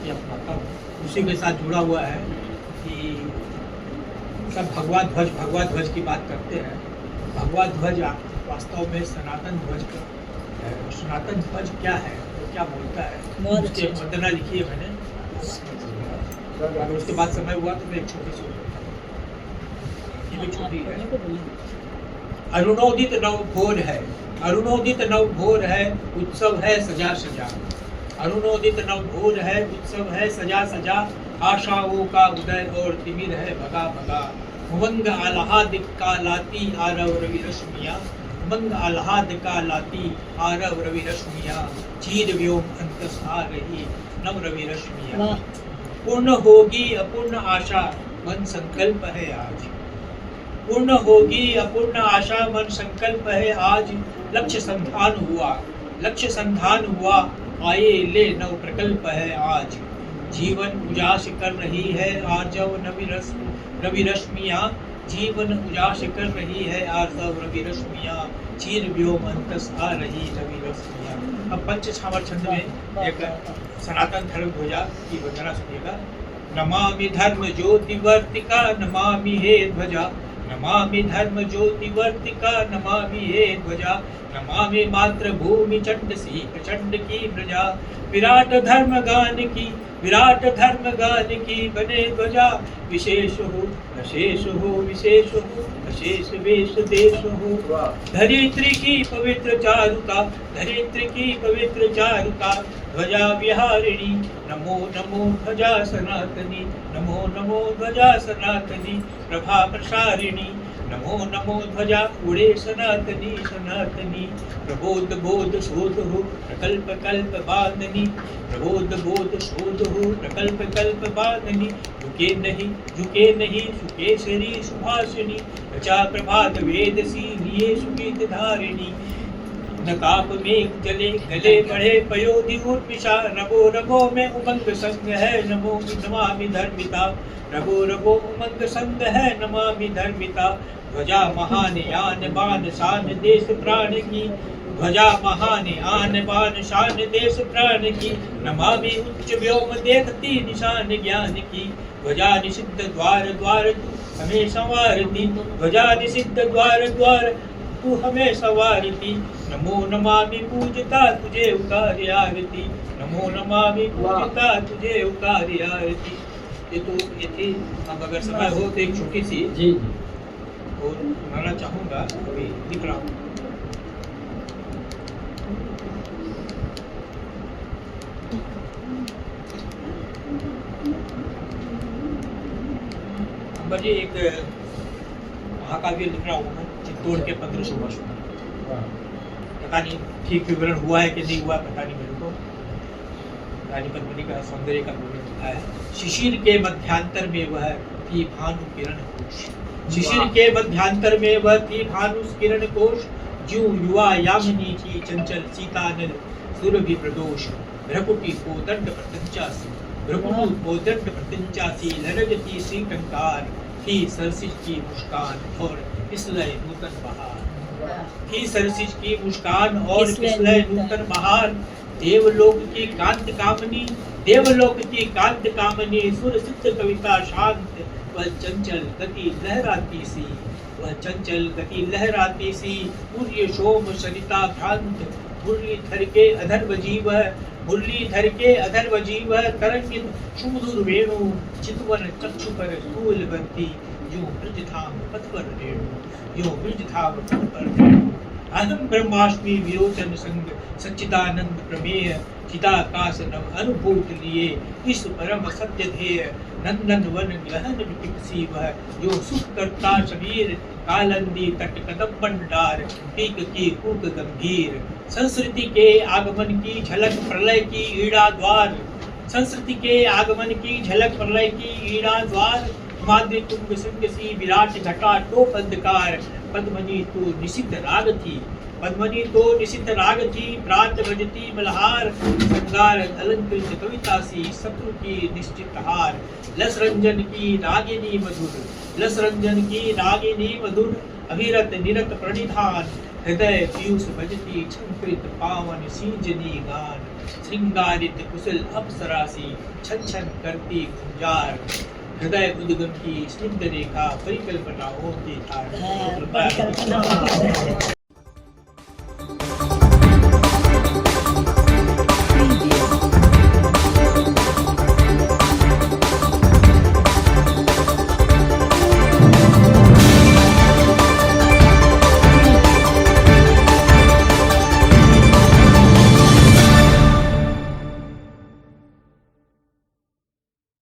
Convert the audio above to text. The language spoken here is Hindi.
कि अपनाता हूँ, उसी के साथ जुड़ा हुआ है कि सब भगवा ध्वज की बात करते हैं। भगवा ध्वज वास्तव में सनातन ध्वज का है। सनातन ध्वज क्या है, वो क्या बोलता है, उसके वंदना लिखी है मैंने। अगर उसके बाद समय हुआ तो मैं एक छोटी सी ये भी छोटी है। अरुणोदित नव भोर है, अरुणोदित नव भोर है, उत्सव है सजा सजा। अरुणोदित नव भोर है, उत्सव है सजा सजा। आशाओं का उदय और तिमिर है भगा भगा। उमंग आह्लाद का लाती आरव रवि रश्मिया। उमंग आह्लाद का लाती आरव रवि रश्मिया। चीर व्योम अंतस आ रही नव रवि रश्मिया। पूर्ण होगी अपूर्ण आशा मन संकल्प है आज। पूर्ण होगी अपूर्ण आशा मन संकल्प है आज। लक्ष्य संधान हुआ, लक्ष्य संधान हुआ, आए ले नव प्रकल्प है आज। जीवन उजास कर रही है आर्जव रवि रश्मिया। जीवन उजास कर रही है आर्जव रवि रश्मिया। चीर व्योम अंतस आ रही रवि रश्मिया। अब पंचछावर छंद में एक सनातन धर्म ध्वजा की वंदना सुनिएगा। नमामि धर्म ज्योतिवर्तिका नमामि हे ध्वजा। नमामि धर्म ज्योतिवर्तिका नमामि हे ध्वजा। नमामि मातृभूमि चंडसी प्रचंड की प्रजा। विराट धर्म गान की, विराट धर्म गान की बने ध्वजा। विशेष हो अशेष हो, विशेष हो अशेष वेश देश हो। धरित्री की पवित्र चारुता, धरित्री की पवित्र चारुता। ध्वजा विहारिणी नमो नमो ध्वजा सनातनी। नमो नमो ध्वजा सनातनी प्रभा प्रसारिणी। नमो नमो ध्वजा उड़े सनातनी सनातनी। प्रबोध बोध शोध हो प्रकल्प कल्प बांधनी। प्रबोध बोध शोध हो प्रकल्प कल्प बांधनी। झुके नहीं सुकेशरी सुभाषिनी। रचा प्रभात वेद सी लिए सुगीत धारिणी। नकाप में जले गले बढ़े पयोधि उर्मिषा। रगो रगो में उमंग संग है नमो नमामि धर्मिता। रगो रगो उमंग संग है नमामि धर्मिता। ध्वजा महान आन बान शान देश प्राण की। ध्वजा महान आन बान शान देश प्राण की। नमामि उच्च व्योम देखती निशान ज्ञान की। ध्वजा निषिद्ध द्वार द्वार तू हमें संवारती। ध्वजा निषिद्ध द्वार द्वार तू हमें संवारती। नमो नमामि पूजता तुझे उतारे आरती। नमो नमामि पूजता तुझे उतारे आरती। ये तो ये थी। अब अगर समय हो तो एक छोटी सी जी और सुनाना चाहूँगा, अभी लिख रहा हूँ। मुझे एक महाकाव्य लिख रहा हूँ मैं, चित्तौड़ के 1500 वर्ष में। पता नहीं ठीक विवरण हुआ है कि नहीं हुआ, पता नहीं मेरे को। रानी पद्मिनी का सौंदर्य का वर्णन लिखा है। शिशिर के मध्यांतर में वह थी भानु किरण कोश। शिशिर के मध्यांतर में वह थी भानु किरण कोश। ज्यों युवा यामिनी थी चंचल सीतानल सुरभि प्रदोष। भ्रकुटी को दंड प्रत्यंचासी, भ्रकुटी को दंड प्रत्यंचासी। लरजती श्री टंकार थी सरसिज की मुस्कान और फिसलय नूतन बहार। थी सरसिज की मुस्कान और फिसलय नूतन बहार। देवलोक की कांत कामनी, देवलोक की कांत कामनी। सुर सिद्ध कविता शांत वह चंचल गति लहराती सी। वह चंचल गति लहराती सी। सूर्य सोम सरिता भ्रांत मुरलीधर के अधर्व जीव। मुरलीधर के अधर्व जीव। तरंगित सुमधुर वेणु चितवन चक्षु पर स्थूल बंती। जो ब्रजधाम पथ पर रेणु, जो ब्रजधाम पथ पर रेणु। अहम ब्रह्मास्मि विरोचन संग सच्चिदानंद प्रमेय। चिदाकाश नव अनुभूत लिए इस परम सत्य ध्येय। नंदन वन गहन विपिपसी वह जो सुख करता शबीर। कालंदी तट कदम भंडार पीक की कूक गंभीर। संस्कृति के आगमन की झलक प्रलय की ईड़ा द्वार। संस्कृति के आगमन की झलक प्रलय की ईड़ा द्वार। माद्री तुंग सिंह सी विराट घटा टोप अंधकार। पद्मनी तो निषिद्ध राग थी, पद्मनी तो निषिद्ध राग थी। प्रांत भजती मल्हार संगार अलंकृत कविता सी। शत्रु की निश्चित हार। लस रंजन की रागिनी मधुर, लस रंजन की रागिनी मधुर। अभिरत निरत प्रणिधान हृदय पीयूष भजती छंकृत पावन सींजनी गान श्रृंगारित कुशल अप्सरासी छन छन करती गुंजार हृदय उद्गम की स्निग्ध रेखा परिकल्पनाओं की धार।